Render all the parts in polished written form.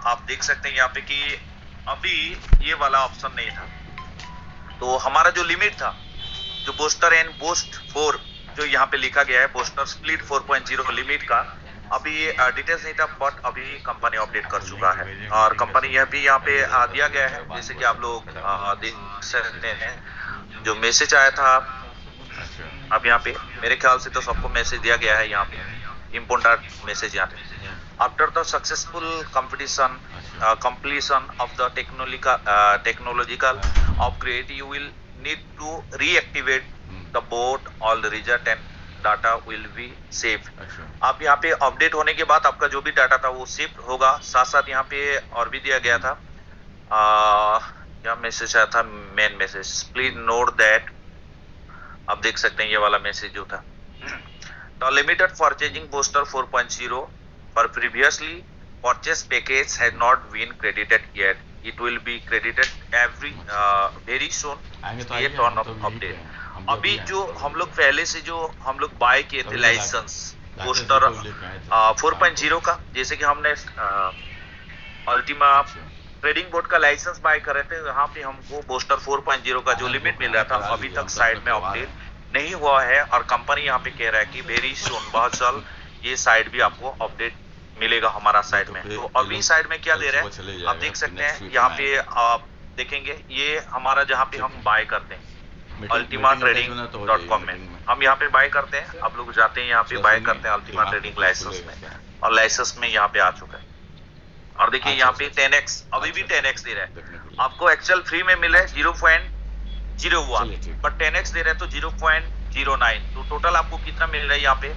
आप देख सकते हैं यहाँ पे कि अभी ये वाला ऑप्शन नहीं था, तो हमारा जो लिमिट था, जो बूस्टर एंड बूस्ट 4 जो यहाँ पे लिखा गया है, बूस्टर स्प्लिट 4.0 लिमिट का, अभी डिटेल्स नहीं था, बट अभी कंपनी अपडेट कर चुका है और कंपनी यह भी यहाँ पे दिया गया है, जैसे कि आप लोग देख सकते हैं जो मैसेज आया था। अब यहाँ पे मेरे ख्याल से तो सबको मैसेज दिया गया है, यहाँ पे इम्पोर्टेंट मैसेज यहाँ पे, after the successful completion of the technological upgrade, you will need to reactivate the board. All the result and data will be saved. आप यहाँ पे अपडेट होने के बाद आपका जो भी डाटा था वो सेव होगा। साथ साथ यहाँ पे और भी दिया गया था, क्या मैसेज आया था, main message, please note that, आप देख सकते हैं ये वाला मैसेज जो था, the limited purchasing booster 4.0 for previously purchased package has not been credited yet. It will be credited very soon. ये टर्न ऑफ अपडेट। अभी जो हम लोग पहले से जो हम लोग बाय किए थे लाइसेंस बूस्टर 4.0 का, जैसे कि हमने अल्टीमा ट्रेडिंग बोर्ड का लाइसेंस बाय कर रहे थे, यहाँ पे हमको बूस्टर 4.0 का जो लिमिट मिल रहा था अभी तक साइड में अपडेट नहीं हुआ है, और कंपनी यहाँ पे कह रहा है कि वेरी सून, बहुत जल्द ये साइड भी आपको अपडेट मिलेगा हमारा साइड में। तो अभी साइड में क्या दे रहे हैं आप देख सकते हैं, यहाँ पे आप देखेंगे ये हमारा जहाँ पे हम बाय करते हैं अल्टीमा trading.com में, हम यहाँ पे बाय करते हैं, आप लोग जाते हैं यहाँ पे बाय करते हैं अल्टीमा ट्रेडिंग लाइसेंस में, और लाइसेंस में यहाँ पे आ चुका है। और देखिए यहाँ पे 10x अभी भी 10x दे रहा है आपको, एक्चुअल फ्री में मिल रहा है 0.01, बट 10x दे रहे हैं तो 0.09, तो टोटल आपको कितना मिल रहा है यहाँ पे,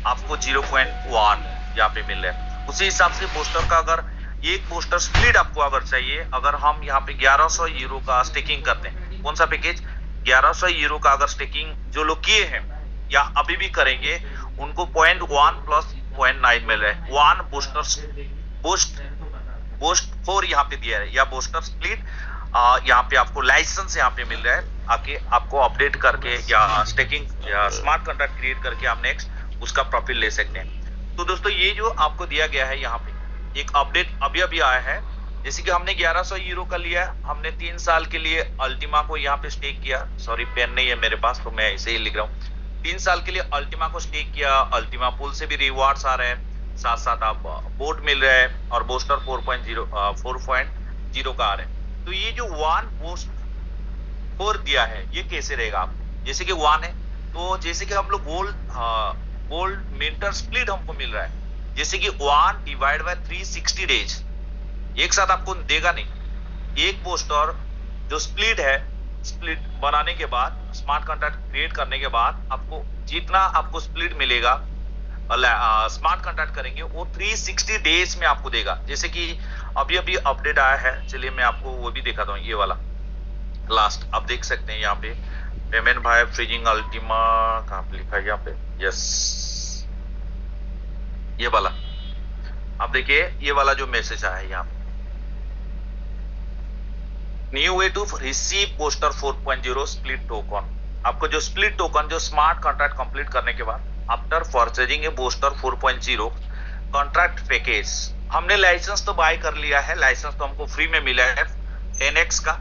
आपको 0.1 यहाँ पे मिल रहा है। उसी हिसाब से पोस्टर का अगर एक पोस्टर स्प्लिट आपको अगर चाहिए, अगर हम यहाँ पे 1100 यूरो का स्टेकिंग करते हैं, कौन सा पैकेज 1100 यूरो का अगर स्टेकिंग जो लोग किए हैं या अभी भी करेंगे, उनको 0.1 प्लस 0.9 मिल रहा है। 1 बूस्टर बूस्ट 4 यहाँ पे दिया है, या बूस्टर स्प्लिट यहाँ पे आपको लाइसेंस यहाँ पे मिल रहा है, आके आपको अपडेट करके या स्टेकिंग या स्मार्ट कॉन्ट्रैक्ट क्रिएट करके आप नेक्स्ट उसका प्रॉफिट ले सकते हैं। तो दोस्तों ये जो आपको दिया गया है यहाँ पे एक अपडेट अभी अभी आया है, जैसे कि हमने 1100 यूरो का लिया, हमने 3 साल के लिए अल्टीमा को यहाँ पे स्टेक किया, सॉरी पेन नहीं है मेरे पास तो मैं इसे ही लिख रहा हूँ, 3 साल के लिए अल्टीमा को स्टेक किया, अल्टीमा पूल से भी रिवार्ड्स आ रहे हैं, साथ साथ आप बोट मिल रहा है और बूस्टर 4.0 का आ रहा है। तो ये जो 1 बूस्ट 4 दिया है ये कैसे रहेगा आपको, जैसे कि 1 है तो जैसे कि हम लोग गोल्ड मिंटर स्प्लिट हमको मिल रहा है, जैसे कि 1 डिवाइड बाय 360 डेज एक साथ आपको देगा नहीं, एक बूस्टर जो स्प्लिट है, स्प्लिट बनाने के बाद स्मार्ट कॉन्ट्रैक्ट क्रिएट करने के बाद आपको जितना आपको स्प्लिट मिलेगा स्मार्ट कॉन्ट्रैक्ट करेंगे वो 360 डेज में आपको देगा। जैसे कि अभी अभी अपडेट आया है, चलिए मैं आपको वो भी दिखाता हूँ, ये वाला लास्ट आप देख सकते हैं यहाँ पे पेमेंट भाई फ्रीजिंग अल्टीमा कहाँ पे लिखा है यहाँ पे, यस ये वाला आप देखिए, ये वाला जो मैसेज आया है यहाँ पे, new way to receive booster 4.0 split token, आपको जो स्प्लिट टोकन जो स्मार्ट कॉन्ट्रैक्ट कंप्लीट करने के बाद after purchasing a booster 4.0 contract package, हमने लाइसेंस तो बाय कर लिया है, लाइसेंस तो हमको फ्री में मिला है 10x का,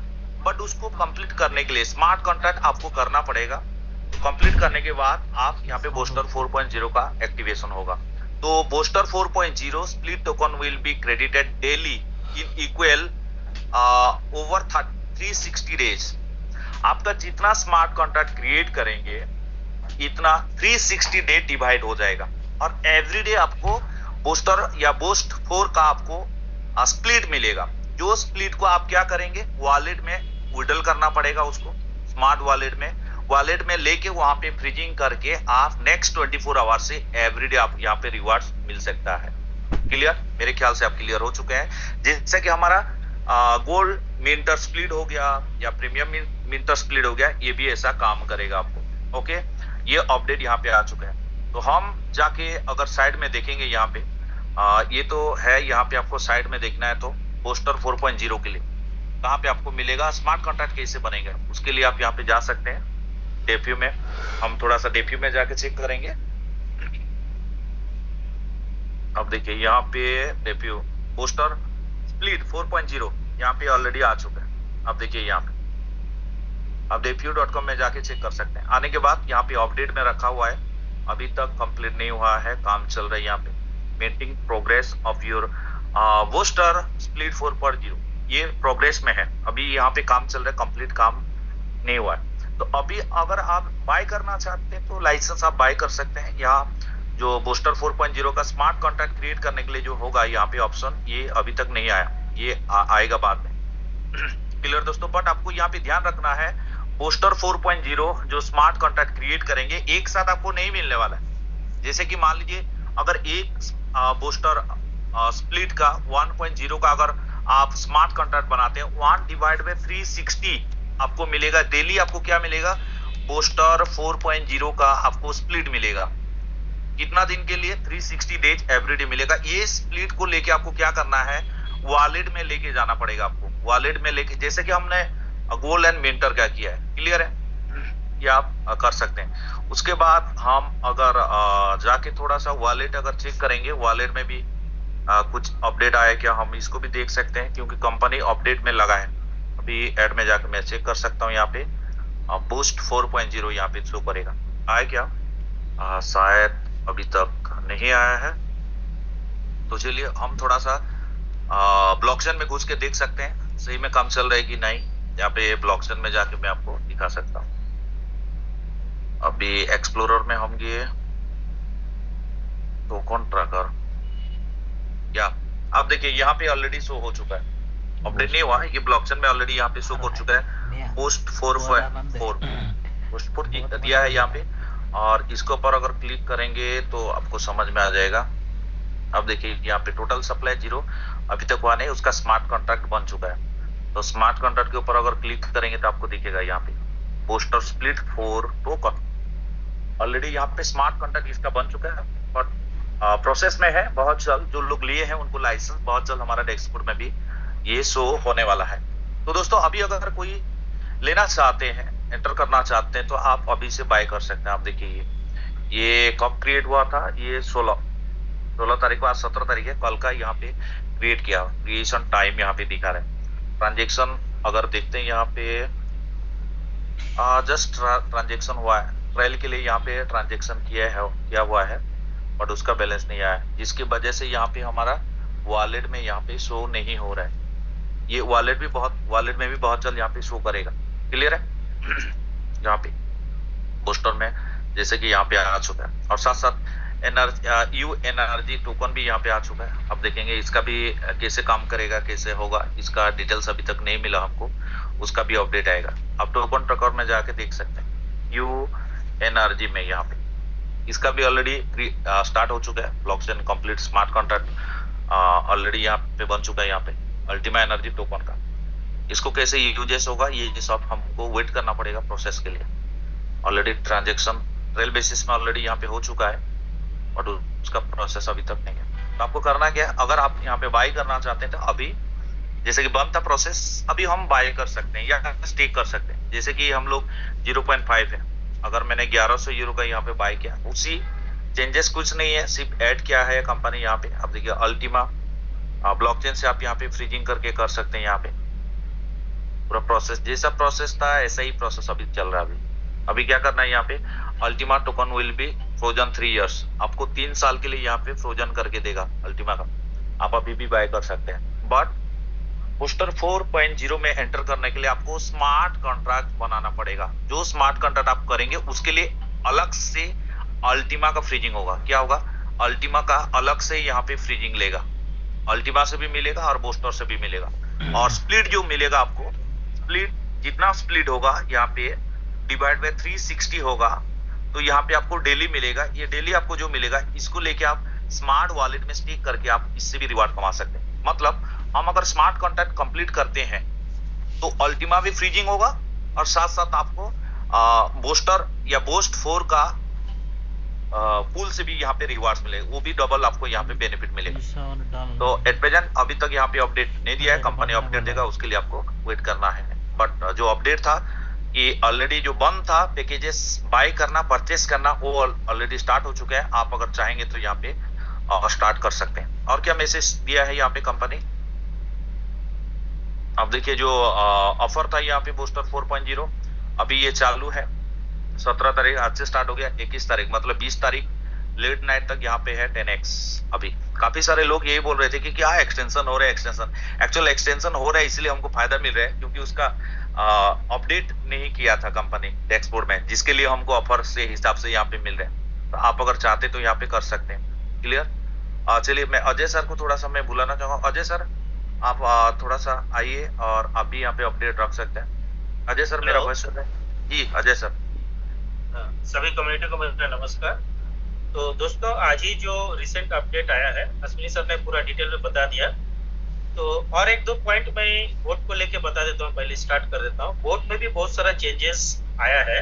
बट उसको कंप्लीट करने के लिए स्मार्ट कॉन्ट्रैक्ट आपको करना पड़ेगा, कंप्लीट करने के बाद आप यहाँ पे बूस्टर 4.0 का एक्टिवेशन होगा। तो booster 4.0 split token will be credited daily in equal over 360 days, आपका जितना स्मार्ट कॉन्ट्रैक्ट क्रिएट करेंगे इतना 360 डे डिवाइड हो जाएगा, और एवरीडे आपको बूस्टर या बूस्ट 4 का आपको स्प्लिट मिलेगा, जो स्प्लिट को आप क्या करेंगे वॉलेट में विड्रॉल करना पड़ेगा, उसको स्मार्ट वॉलेट में लेके वहां पे फ्रीजिंग करके आप नेक्स्ट 24 आवर से एवरीडे आप यहाँ पे रिवार्ड्स मिल सकता है। क्लियर, मेरे ख्याल से आप क्लियर हो चुके हैं। जैसे कि हमारा गोल्ड मिंटर स्प्लिट हो गया या प्रीमियम मिंटर स्प्लिट हो गया, ये भी ऐसा काम करेगा आपको। ओके, ये अपडेट यहाँ पे आ चुका है। तो हम जाके अगर साइड में देखेंगे यहाँ पे ये तो है, यहाँ पे आपको साइड में देखना है तो बूस्टर 4.0 के लिए कहाँ पे आपको मिलेगा, स्मार्ट कॉन्ट्रैक्ट कैसे बनेगा, उसके लिए आप यहाँ पे जा सकते हैं डेफ्यू में। हम थोड़ा सा डेफ्यू में जाके चेक करेंगे। अब देखिए यहाँ पे डेफ्यू बूस्टर स्प्लिट 4.0 यहाँ पे ऑलरेडी आ चुका है। अब देखिए यहाँ पे आप defu.com में जाके चेक कर सकते हैं। आने के बाद यहाँ पे अपडेट में रखा हुआ है, अभी तक कंप्लीट नहीं हुआ है, काम चल रहा है यहाँ पे। Making progress of your booster split 4.0, ये प्रोग्रेस में है, अभी यहाँ पे काम चल रहा है, कंप्लीट काम नहीं हुआ है। तो अभी अगर आप बाय करना चाहते हैं तो लाइसेंस आप बाय कर सकते हैं। यहाँ जो बूस्टर 4.0 का स्मार्ट कॉन्ट्रैक्ट क्रिएट करने के लिए जो होगा यहाँ पे ऑप्शन, ये अभी तक नहीं आया, ये आएगा बाद में। क्लियर दोस्तों? बट आपको यहाँ पे ध्यान रखना है, बूस्टर 4.0 जो स्मार्ट कॉन्ट्रैक्ट क्रिएट करेंगे एक साथ आपको नहीं मिलने वाला है। जैसे कि मान लीजिए अगर एक बूस्टर स्प्लिट का 1.0 का अगर आप स्मार्ट कॉन्ट्रैक्ट बनाते हैं, 1 डिवाइड बाय 360 आपको मिलेगा डेली। आपको क्या मिलेगा? बूस्टर 4.0 का आपको स्प्लिट मिलेगा। कितना दिन के लिए? 360 डेज एवरीडे मिलेगा। ये स्प्लिट को लेके आपको क्या करना है? वॉलेट में लेके जाना पड़ेगा आपको। वॉलेट में लेके, जैसे कि हमने गोल्ड एंड मेंटर क्या किया है, क्लियर है? ये आप कर सकते हैं। उसके बाद हम अगर जाके थोड़ा सा वॉलेट अगर चेक करेंगे, वॉलेट में भी कुछ अपडेट आया क्या, हम इसको भी देख सकते हैं, क्योंकि कंपनी अपडेट में लगा है। अभी ऐड में जाकर मैं चेक कर सकता हूँ, यहाँ पे बूस्ट 4.0 यहाँ पे शो करेगा। आया क्या? शायद अभी तक नहीं आया है। तो चलिए हम थोड़ा सा ब्लॉकचेन में घुस के देख सकते हैं सही में काम चल रहा है कि नहीं। यहाँ पे ब्लॉकचेन में जाके मैं आपको दिखा सकता हूँ। अभी एक्सप्लोरर में हम गए, टोकन ट्रैकर, या आप देखिए यहाँ पे ऑलरेडी शो हो चुका है, अपडेट नहीं हुआ है, ये ब्लॉकचेन में ऑलरेडी यहाँ पे शो हो चुका है। पोस्ट 4.4 पोस्ट 4 दिया है यहाँ पे, और इसके ऊपर अगर क्लिक करेंगे तो आपको समझ में आ जाएगा। अब देखिए यहाँ पे टोटल सप्लाई 0 अभी तक हुआ नहीं, उसका स्मार्ट कॉन्ट्रैक्ट बन चुका है। तो स्मार्ट कॉन्ट्रैक्ट के ऊपर अगर क्लिक करेंगे तो आपको दिखेगा यहाँ पे पोस्टर स्प्लिट 4 टोकन। ऑलरेडी यहाँ पे स्मार्ट कॉन्ट्रैक्ट इसका बन चुका है, बट प्रोसेस में है। बहुत जल्द जो लोग लिए हैं उनको लाइसेंस बहुत जल्द हमारा डेस्कबोर्ड में भी ये शो होने वाला है। तो दोस्तों अभी अगर कोई लेना चाहते हैं, एंटर करना चाहते हैं, तो आप अभी से बाय कर सकते हैं। आप देखिए ये कब क्रिएट हुआ था? ये 16 तारीख को, आज 17 तारीख है, कल का यहाँ पे क्रिएट किया। क्रिएशन टाइम यहाँ पे दिखा रहे हैं। ट्रांजेक्शन अगर देखते हैं यहाँ पे जस्ट ट्रांजेक्शन हुआ है, ट्रायल के लिए यहाँ पे ट्रांजेक्शन किया हुआ है, बट उसका बैलेंस नहीं आया है, जिसकी वजह से यहाँ पे हमारा वॉलेट में यहाँ पे शो नहीं हो रहा है। ये वॉलेट में भी बहुत जल्द यहाँ पे शो करेगा। क्लियर है? यहाँ पे पोस्टर में जैसे कि यहाँ पे आ चुका है, और साथ साथ एनर्जी टोकन भी यहाँ पे आ चुका है। अब देखेंगे इसका भी कैसे काम करेगा, कैसे होगा, इसका डिटेल्स अभी तक नहीं मिला हमको, उसका भी अपडेट आएगा। अब टोकन ट्रैकर में जाके देख सकते हैं यू एनर्जी में, यहाँ पे इसका भी ऑलरेडी स्टार्ट हो चुका है। Blockchain complete smart contract already यहाँ पे बन चुका है। यहाँ पे अल्टीमा एनर्जी टोकन का इसको कैसे यूजेस होगा, ये सब हमको वेट करना पड़ेगा प्रोसेस के लिए। ऑलरेडी ट्रांजेक्शन ट्रेल बेसिस में ऑलरेडी यहाँ पे हो चुका है, और उसका प्रोसेस अभी तक नहीं है। तो आपको करना क्या है, अगर आप यहाँ पे बाय करना चाहते हैं तो अभी जैसे कि बंद था प्रोसेस, अभी हम बाय कर सकते हैं या स्टेक कर सकते हैं। जैसे कि हम लोग 0.5 है, अगर मैंने 1100 यूरो का यहाँ पे बाय किया, उसी चेंजेस कुछ नहीं है, सिर्फ ऐड किया है कंपनी यहाँ पे। अब देखिए अल्टीमा ब्लॉकचेन से आप यहाँ पे फ्रीजिंग करके कर सकते हैं। यहाँ पे पूरा प्रोसेस जैसा प्रोसेस था ऐसा ही प्रोसेस अभी चल रहा है। अभी क्या करना है, यहाँ पे Ultima token will be frozen 3 years, आपको 3 साल के लिए यहाँ पे फ्रोजन करके देगा अल्टीमा का। आप अभी भी बाय कर सकते हैं, बट बूस्टर 4.0 में एंटर करने के लिए आपको स्मार्ट कॉन्ट्रैक्ट बनाना पड़ेगा। जो स्मार्ट कॉन्ट्रैक्ट आप करेंगे उसके लिए अलग से अल्टीमा का फ्रीजिंग होगा। क्या होगा? अल्टीमा का अलग से यहाँ पे फ्रीजिंग लेगा, अल्टीमा से भी मिलेगा और बूस्टर से भी मिलेगा। और स्प्लिट जो मिलेगा आपको, स्प्लिट जितना स्प्लिट होगा यहाँ पे डिवाइड बाय 360 होगा, तो यहाँ पे आपको डेली मिलेगा। ये डेली आपको जो मिलेगा इसको लेके आप स्मार्ट वॉलेट में स्टिक करके आप इससे भी रिवार्ड कमा सकते हैं। मतलब हम अगर स्मार्ट कॉन्ट्रैक्ट कंप्लीट करते हैं तो अल्टीमा भी फ्रीजिंग होगा, और साथ साथ आपको बूस्टर या बूस्ट 4 का पूल से भी यहाँ पे रिवार्ड्स मिलेगा, वो भी डबल आपको यहाँ पे बेनिफिट मिलेगा। तो एट प्रेजेंट अभी तक यहाँ पे अपडेट नहीं दिया है, कंपनी अपडेट देगा, उसके लिए आपको वेट करना है। बट जो अपडेट था कि ऑलरेडी जो बंद था पैकेजेस बाय करना, परचेस करना, वो ऑलरेडी स्टार्ट हो चुका है। आप अगर चाहेंगे तो यहाँ पे स्टार्ट कर सकते हैं। और क्या मैसेज दिया है यहाँ पे कंपनी, अब देखिए जो ऑफर था यहाँ पे बूस्टर 4.0 अभी ये चालू है 17 तारीख, आज से स्टार्ट हो गया 21 तारीख, मतलब 20 तारीख लेट नाइट तक यहाँ पे है 10x। अभी काफी सारे लोग यही बोल रहे थे कि क्या एक्सटेंशन हो रहा है, एक्सटेंशन। एक्चुअल एक्सटेंशन हो रहा है इसलिए हमको फायदा मिल रहा है क्योंकि उसका अपडेट नहीं किया था कंपनी डैशबोर्ड में, जिसके लिए हमको ऑफर से हिसाब से यहाँ पे मिल रहा है। तो आप अगर चाहते तो यहाँ पे कर सकते हैं। क्लियर। चलिए मैं अजय सर को थोड़ा सा मैं बुलाना चाहूंगा। अजय सर आप थोड़ा सा आइए और आप भी यहाँ पे अपडेट रख सकते हैं। अजय सर मेरा वॉइस सुन रहे हैं जी? अजय सर। सभी कम्युनिटी को मेरा नमस्कार। तो दोस्तों आज ही जो रिसेंट अपडेट आया है, अश्विनी सर ने पूरा डिटेल में बता दिया। तो और एक दो पॉइंट मैं वोट को लेके बता देता हूँ, पहले स्टार्ट कर देता हूँ। वोट में भी बहुत सारा चेंजेस आया है।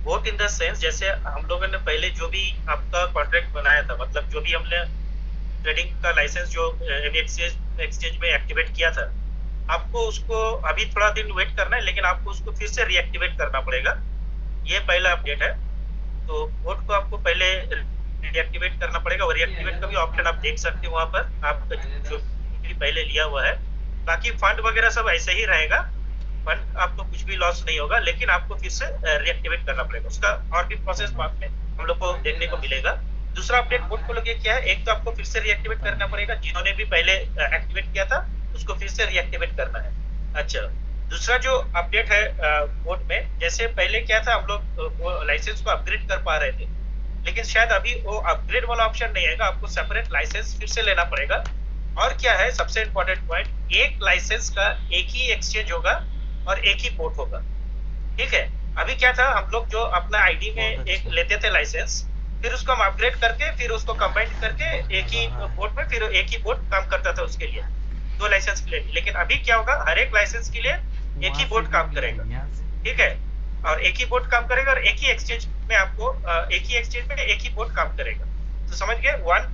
वोट इन द सेंस जैसे हम लोगों ने पहले जो भी आपका कॉन्ट्रैक्ट बनाया था, मतलब जो भी हमने ट्रेडिंग का लाइसेंस जो एक्सचेंज में एक्टिवेट किया था, आपको उसको अभी थोड़ा दिन वेट करना है, लेकिन आपको उसको फिर से रीएक्टिवेट करना पड़ेगा। ये पहला अपडेट है। तो वोट को आपको पहले रीएक्टिवेट करना पड़ेगा और रीएक्टिवेट का भी ऑप्शन आप देख सकते हो वहां पर, आपका जो पहले लिया हुआ है। बाकी फंड वगैरह सब ऐसे ही रहेगा, फंड आपको कुछ भी लॉस नहीं होगा, लेकिन आपको फिर से रीएक्टिवेट करना पड़ेगा। उसका और भी प्रोसेस बाद में हम लोग को देखने को मिलेगा। दूसरा अपडेट वोट को लेके क्या है, एक तो आपको फिर से रीएक्टिवेट करना पड़ेगा, जिन्होंने भी पहले एक्टिवेट किया था उसको फिर से रीएक्टिवेट करना है। अच्छा, दूसरा जो अपडेट है वोट में, जैसे पहले क्या था, हम लोग लाइसेंस को अपग्रेड कर पा रहे थे, लेकिन शायद अभी वो अपग्रेड वाला ऑप्शन नहीं आएगा, आपको सेपरेट लाइसेंस फिर से लेना पड़ेगा। और क्या है सबसे इंपॉर्टेंट पॉइंट, एक लाइसेंस का एक ही एक्सचेंज होगा और एक ही पोर्ट होगा। ठीक है। अभी क्या था, हम लोग जो अपना आईडी में एक लेते थे लाइसेंस, फिर उसको हम अपग्रेड करके फिर उसको कंबाइन करके एक ही पोर्ट में फिर एक ही पोर्ट काम करता था उसके लिए, दो लाइसेंस के लिए। लेकिन अभी क्या होगा, हर एक लाइसेंस के लिए एक ही बोर्ड काम करेगा। ठीक है। और एक ही बोर्ड काम करेगा और एक ही एक्सचेंज में आपको एक ही एक्सचेंज में एक ही बोर्ड काम करेगा। तो समझ गए, one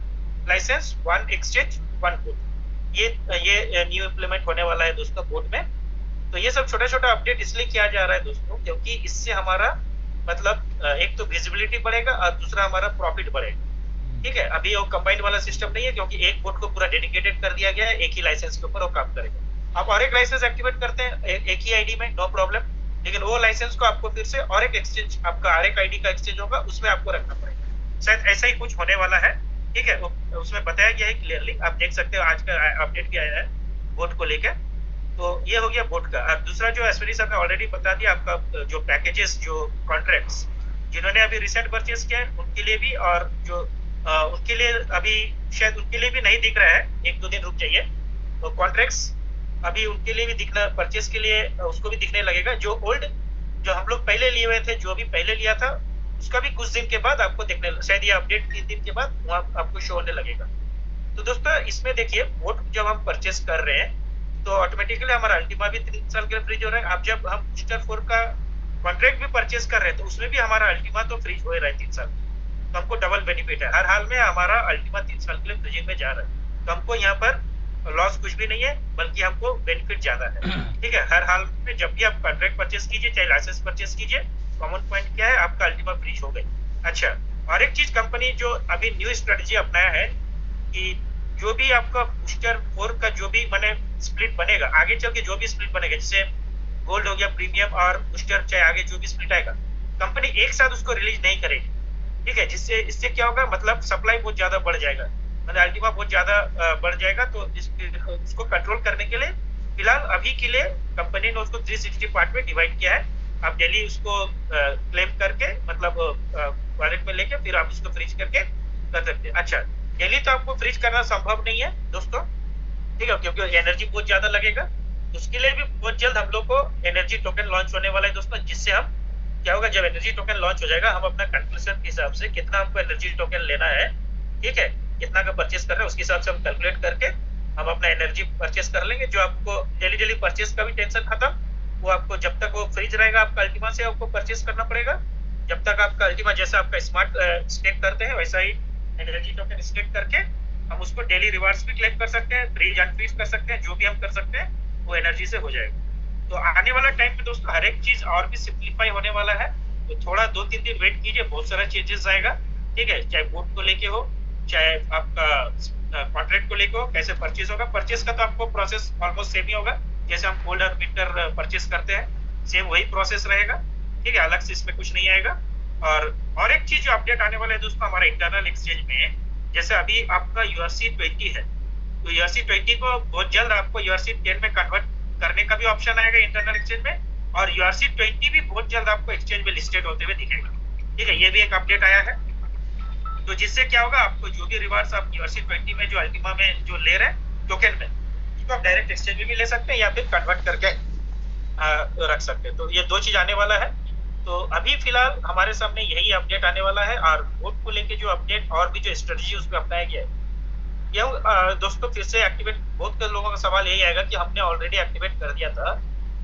license one exchange one board. ये न्यू इम्प्लीमेंट होने वाला है दोस्तों बोर्ड में। तो ये सब छोटा छोटा अपडेट इसलिए किया जा रहा है दोस्तों, क्योंकि इससे हमारा मतलब एक तो विजिबिलिटी बढ़ेगा और दूसरा हमारा प्रॉफिट बढ़ेगा। ठीक है। अभी वो कंबाइंड वाला सिस्टम नहीं है, क्योंकि एक बोर्ड को पूरा डेडिकेटेड कर दिया गया है, एक ही लाइसेंस के ऊपर वो काम करेगा। आप और एक लाइसेंस एक्टिवेट करते हैं एक ही आईडी में, नो प्रॉब्लम, लेकिन वो लाइसेंस को आपको फिर से और एक एक्सचेंज, आपका और एक आईडी का एक्सचेंज होगा, उसमें आपको रखना पड़ेगा। शायद ऐसा ही कुछ होने वाला है। ठीक है। उसमें बताया गया है क्लियरली, आप देख सकते हो आज का अपडेट भी आया है बोर्ड को लेकर। तो ये हो गया बोर्ड का। अब दूसरा जो अश्विनी सर ने ऑलरेडी बता दिया, आपका जो पैकेजेस, जो कॉन्ट्रैक्ट्स जिन्होंने अभी रिसेंट परचेस किया है उनके लिए भी, और जो उनके लिए अभी शायद उनके लिए भी नहीं दिख रहा है, एक दो दिन रुक जाइए। तो कॉन्ट्रैक्ट्स अभी उनके लिए भी दिखना, परचेस के लिए उसको भी दिखने लगेगा। जो ओल्ड, जो हम लोग पहले लिए हुए थे, जो भी पहले लिया था, उसका भी कुछ दिन के बाद आपको दिखने, शायद ये अपडेट 3 दिन के बाद वहाँ आपको शो होने लगेगा। तो दोस्तों इसमें देखिए, वोट जब हम परचेस कर रहे हैं तो ऑटोमेटिकली हमारा अल्टीमा भी 3 साल के लिए फ्रीज हो रहा है। अब जब हम बूस्टर 4 का कॉन्ट्रैक्ट भी परचेस कर रहे हैं तो उसमें भी हमारा अल्टीमा तो फ्रीज हो रहा है 3 साल। तो हमको डबल बेनिफिट है, हर हाल में हमारा अल्टीमा 3 साल के लिए फ्रीजिंग में जा रहा है। तो हमको यहाँ पर लॉस कुछ भी नहीं है, बल्कि हमको बेनिफिट ज्यादा है। ठीक है। हर हाल में जब भी आप कॉन्ट्रैक्ट परचेस कीजिए, चाहे लाइसेंस परचेस कीजिए, कॉमन पॉइंट क्या है, आपका अल्टीमा फ्रीज हो गई। अच्छा, और एक चीज कंपनी जो अभी न्यू स्ट्रेटेजी अपनाया है कि जो भी आपका बूस्टर 4 का जो भी माने स्प्लिट बनेगा, आगे चल के जो भी स्प्लिट बनेगा, जैसे गोल्ड हो गया, प्रीमियम और बूस्टर, चाहे आगे जो भी स्प्लिट आएगा, कंपनी एक साथ उसको रिलीज नहीं करेगी। ठीक है। जिससे इससे क्या होगा, मतलब सप्लाई बहुत ज्यादा बढ़ जाएगा, मतलब अल्टीमा बहुत ज्यादा बढ़ जाएगा। तो इसको कंट्रोल करने के लिए फिलहाल अभी के लिए कंपनी ने उसको 360 पार्ट में डिवाइड किया है। आप डेली उसको क्लेम करके, मतलब वॉलेट में लेके फिर आप उसको फ्रीज करके कर सकते हैं। अच्छा, डेली तो आपको फ्रीज करना संभव नहीं है दोस्तों, ठीक है, क्योंकि एनर्जी बहुत ज्यादा लगेगा। उसके लिए भी बहुत जल्द हम लोग को एनर्जी टोकन लॉन्च होने वाला है दोस्तों, जिससे हम क्या होगा, जब एनर्जी टोकन लॉन्च हो जाएगा, हम अपना कैलकुलेशन के हिसाब से कितना हमको एनर्जी टोकन लेना है, ठीक है, कितना का परचेस कर रहे हैं, उसके हिसाब से हम कैलकुलेट करके हम अपना एनर्जी परचेस कर लेंगे। जो आपको डेली परचेस का भी टेंशन खत्म, वो आपको जब तक वो फ्रीज रहेगा आपका अल्टीमा से आपको परचेस करना पड़ेगा। जब तक आपका अल्टीमा, जैसा आपका स्मार्ट स्टेक करते हैं वैसा ही एनर्जी टोकन स्टेक करके हम उसको डेली रिवार्ड्स भी क्लेम कर सकते हैं, फ्रीज अनफ्रीज कर सकते हैं, जो भी हम कर सकते हैं वो एनर्जी से हो जाएगा। तो आने वाला टाइम में दोस्तों हर एक चीज और भी सिंप्लीफाई होने वाला है। तो थोड़ा 2-3 दिन वेट कीजिए, बहुत सारा चेंजेस आएगा। ठीक है, चाहे बोर्ड को लेके हो, चाहे आपका कॉन्ट्रैक्ट को लेके हो, कैसे परचेज होगा। परचेज का तो आपको प्रोसेस ऑलमोस्ट सेम ही होगा, जैसे हम कोल्ड और विंटर परचेस करते हैं, सेम वही प्रोसेस रहेगा, ठीक है, अलग से इसमें कुछ नहीं आएगा। और एक चीज जो अपडेट आने वाला है दोस्तों हमारे इंटरनल एक्सचेंज में, जैसे अभी आपका URC20 है, तो URC20 को बहुत जल्द आपको URC10 में कन्वर्ट करने का भी ऑप्शन आएगा इंटरनल एक्सचेंज में, और URC20 भी बहुत जल्द आपको एक्सचेंज में लिस्टेड होते हुए दिखेगा, ठीक है, ये भी एक अपडेट आया है। तो जिससे क्या होगा, आपको जो भी रिवार्ड्स आप URC20 में जो अल्टीमा में जो ले रहे हैं टोकन में, उसको आप डायरेक्ट एक्सचेंज में भी ले सकते हैं या फिर कन्वर्ट करके रख सकते हैं। तो ये दो चीज आने वाला है। तो अभी फिलहाल हमारे सामने यही अपडेट आने वाला है, और वोट को लेके जो अपडेट और भी जो स्ट्रेटजी उसमें अपनाया गया है, ये दोस्तों फिर से एक्टिवेट, बहुत कई लोगों का सवाल यही आएगा कि हमने ऑलरेडी एक्टिवेट कर दिया था,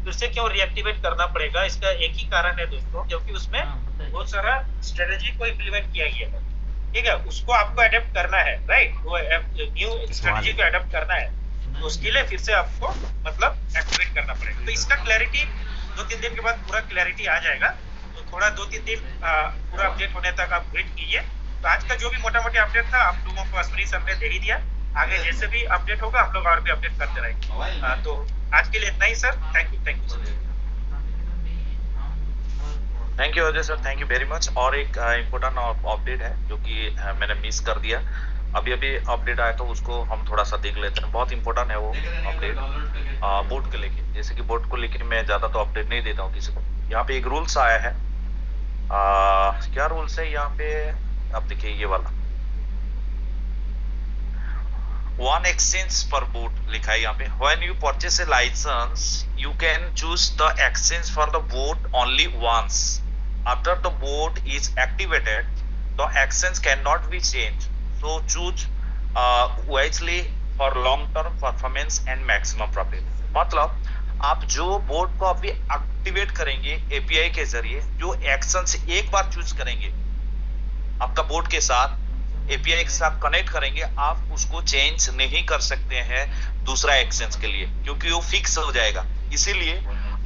फिर से क्यों रीएक्टिवेट करना पड़ेगा। इसका एक ही कारण है दोस्तों, क्योंकि उसमें बहुत सारा स्ट्रेटजी को इम्प्लीमेंट किया गया है, ठीक है, उसको आपको अडेप्ट करना है, राइट, वो न्यू स्ट्रेटजी को अडेप्ट करना है, तो उसके लिए फिर से आपको मतलब एक्टिवेट करना पड़ेगा। तो इसका क्लैरिटी 2-3 दिन के बाद पूरा क्लैरिटी आ जाएगा, तो थोड़ा 2-3 दिन पूरा अपडेट होने तक आप वेट कीजिए। तो आज का जो भी मोटा मोटी अपडेट था आप लोगों को अश्विनी सर ने दे ही दिया, आगे जैसे भी अपडेट होगा हम लोग और भी अपडेट करते रहेंगे। तो आज के लिए इतना ही sir, thank you sir. Thank you Ajay sir, thank you very much. और एक इम्पोर्टेंट अपडेट है जो कि मैंने मिस कर दिया, अभी अपडेट आया तो उसको हम थोड़ा सा देख लेते हैं। बहुत इंपॉर्टेंट है वो अपडेट बोर्ड को लेके। जैसे कि बोर्ड को लेके मैं ज्यादा तो अपडेट नहीं देता हूँ किसी को। यहाँ पे एक रूल्स आया है, क्या रूल्स है यहाँ पे, आप देखिए ये वाला, 1 exchange per boat लिखा है यहाँ पे। When you purchase a license, you can choose the exchange for the boat only once. After the boat is activated, the exchange cannot be changed. So choose wisely for long-term performance and maximum profit. मतलब आप जो boat को अभी activate करेंगे API के जरिए, जो exchange एक बार चूज करेंगे आपका बोट के साथ, API के साथ कनेक्ट करेंगे, आप उसको चेंज नहीं कर सकते हैं दूसरा एक्सचेंज के लिए, क्योंकि वो फिक्स हो जाएगा। इसीलिए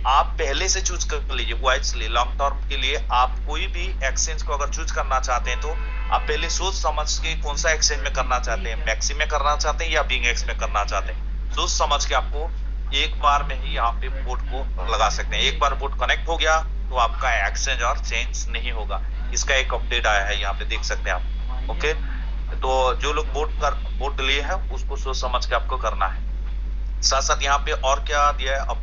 आप पहले से चूज कर लीजिए वाइजली। लॉन्ग टर्म के लिए आप कोई भी एक्सचेंज को अगर चूज करना चाहते हैं तो आप पहले सोच समझ के कौन सा एक्सचेंज में करना चाहते हैं, मैक्सी में करना चाहते हैं या बिंगएक्स में करना चाहते हैं, सोच समझ के आपको एक बार में ही यहाँ पे बोट को लगा सकते हैं। एक बार बोट कनेक्ट हो गया तो आपका एक्सचेंज और चेंज नहीं होगा। इसका एक अपडेट आया है, यहाँ पे देख सकते हैं आप। ओके, तो जो लोग बोट लिए हैं उसको सोच समझ के आपको करना है। साथ साथ यहाँ पे और क्या दिया है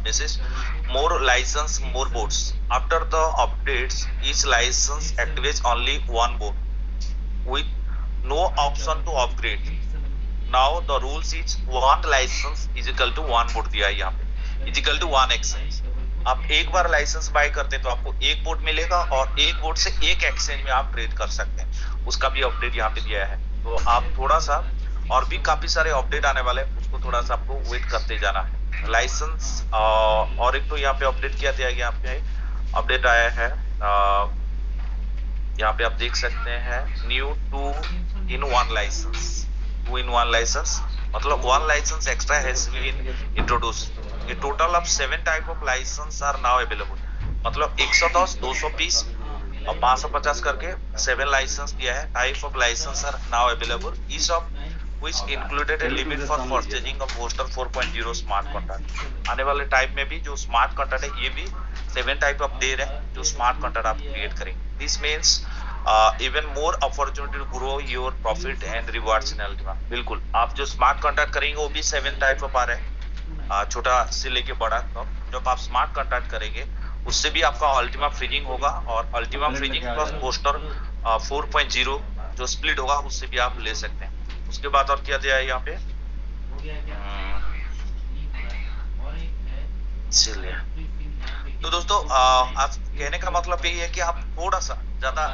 message, more license more bots. After the updates each license activates only 1 bot with no option to upgrade. Now the rules is 1 license is equal to 1 bot दिया है यहाँ पे, इज इक्वल टू 1 एक्सचेंज। आप एक बार licence bye करते हैं तो आपको 1 बोट मिलेगा और 1 बोट से 1 एक्सचेंज में आप ट्रेड कर सकते हैं। उसका भी अपडेट यहाँ पे दिया है। तो आप थोड़ा सा, और भी काफी सारे अपडेट आने वाले हैं, उसको थोड़ा सा आपको वेट करते जाना है। लाइसेंस और एक तो यहाँ पे अपडेट किया दिया, यहाँ पे अपडेट आया है, यहाँ पे आप देख सकते हैं new 2-in-1 licence. 2-in-1 license मतलब 1 license extra has been introduced. A total of 7 type of license are now available। मतलब 110, 220 और 550 करके 7 लाइसेंस दिया है। Type of license are now available, each of which included a limit for purchasing of Boaster 4.0 smart contract. आने वाले type में भी जो स्मार्ट कॉन्ट्रैक्ट है, ये भी 7 टाइप ऑफ दे रहे हैं जो स्मार्ट कॉन्ट्रैक्ट आप क्रिएट करेंगे। This means even more opportunity to grow your profit and rewards in Ultima. बिल्कुल, आप जो स्मार्ट कॉन्ट्रैक्ट करेंगे वो भी 7 टाइप ऑफ आ रहे हैं, छोटा से लेके बड़ा तक। जब आप स्मार्ट कॉन्ट्रैक्ट करेंगे उससे भी आपका अल्टीमा फ्रीजिंग होगा, और अल्टीमा फ्रीजिंग प्लस पोस्टर 4.0 जो स्प्लिट होगा उससे भी आप ले सकते हैं। उसके बाद और क्या दिया है यहाँ पे, चलिए। तो दोस्तों आज कहने का मतलब यही है कि आप थोड़ा सा ज्यादा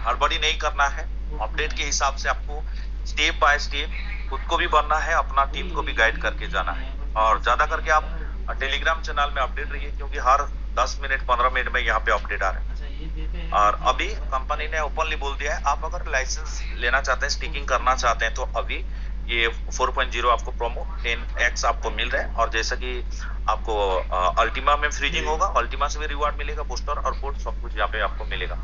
हड़बड़ी नहीं करना है। अपडेट के हिसाब से आपको स्टेप बाय स्टेप खुद को भी बनना है, अपना टीम को भी गाइड करके जाना है। और ज्यादा करके आप टेलीग्राम चैनल में अपडेट रहिए, क्योंकि हर 10 मिनट 15 मिनट में यहाँ पे अपडेट आ रहे हैं। और अभी कंपनी ने ओपनली बोल दिया है, आप अगर लाइसेंस लेना चाहते हैं, स्टिकिंग करना चाहते हैं, तो अभी ये 4.0 आपको प्रोमो 10x आपको मिल रहा है। और जैसा कि आपको अल्टीमा में फ्रीजिंग होगा, अल्टीमा से भी रिवार्ड मिलेगा, बूस्टर और बोट सब कुछ यहाँ पे आपको मिलेगा।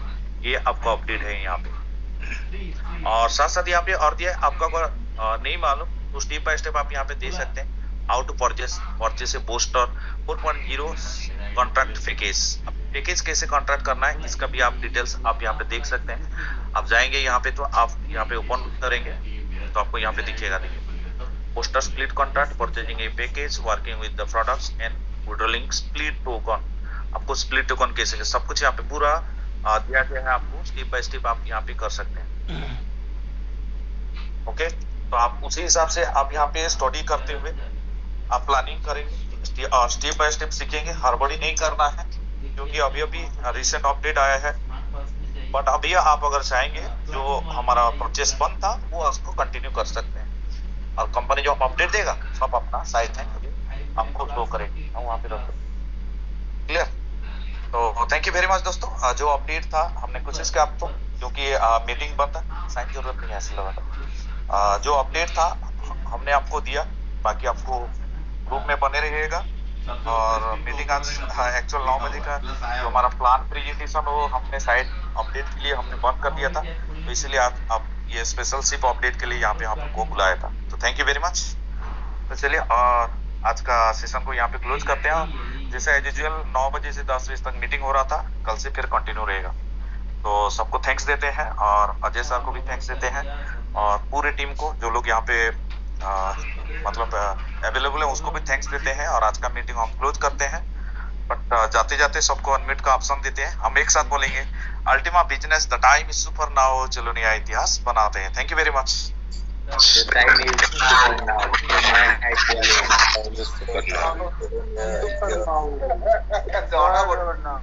ये आपका अपडेट है यहाँ पे। और साथ साथ यहाँ पे और दिया है, आपका अगर नहीं मालूम तो स्टेप बाय स्टेप आप यहाँ पे दे सकते हैं। How to purchase a booster 4.0 contract package. अब पैकेज कैसे कॉन्ट्रैक्ट करना है इसका भी आप डिटेल्स आप यहाँ पे देख सकते हैं। आप जाएंगे यहाँ पे तो आप यहाँ पे ओपन करेंगे तो आपको यहाँ पे दिखेगा, देखिए booster split contract, purchasing A package, working with the products and withdrawing split token. आपको स्प्लिट टोकन कैसे, सब कुछ यहाँ पे पूरा दिया गया है, आपको स्टेप बाय स्टेप आप यहाँ पे कर सकते हैं। ओके, तो आप उसी हिसाब से आप यहाँ पे स्टडी करते हुए आप प्लानिंग करेंगे, स्टेप बाय स्टेप सीखेंगे। हड़बड़ी नहीं करना है क्योंकि अभी अभी रिसेंट अपडेट आया है, बट अभी आप अगर चाहेंगे जो हमारा परचेस बंद था वो उसको कंटिन्यू कर सकते हैं, और कंपनी जो अपडेट देगा सब अपना साइट है आपको शो करेगी, हम वहाँ पे रख। क्लियर? तो थैंक यू वेरी मच दोस्तों। जो अपडेट था हमने कोशिश किया आपको, क्योंकि मीटिंग बंद था, साइन की जरूरत नहीं है ऐसे लगा था। जो अपडेट था हमने आपको दिया, बाकी आपको ग्रुप में बने रहिएगा। और मीटिंग आज एक्चुअल 9 बजे का जो हमारा प्लान प्रेजेंटेशन वो हमने साइट अपडेट के लिए हमने बंद कर दिया था, तो इसीलिए आप ये स्पेशल सिर्फ अपडेट के लिए यहाँ पे आपको बुलाया था। तो थैंक यू वेरी मच। तो चलिए और आज का सेशन को यहाँ पे क्लोज करते हैं। जैसे एज यूजुअल 9 बजे से 10 बजे तक मीटिंग हो रहा था, कल से फिर कंटिन्यू रहेगा। तो सबको थैंक्स देते हैं और अजय सर को भी थैंक्स देते हैं और पूरे टीम को जो लोग यहाँ पे मतलब अवेलेबल है उसको भी थैंक्स देते हैं। और आज का मीटिंग हम क्लोज करते हैं, बट जाते जाते सबको अनम्यूट का ऑप्शन देते हैं। हम एक साथ बोलेंगे Ultima business, the time is super now, चलो नया इतिहास बनाते हैं। Thank you very much. The time is super now. My time is super now.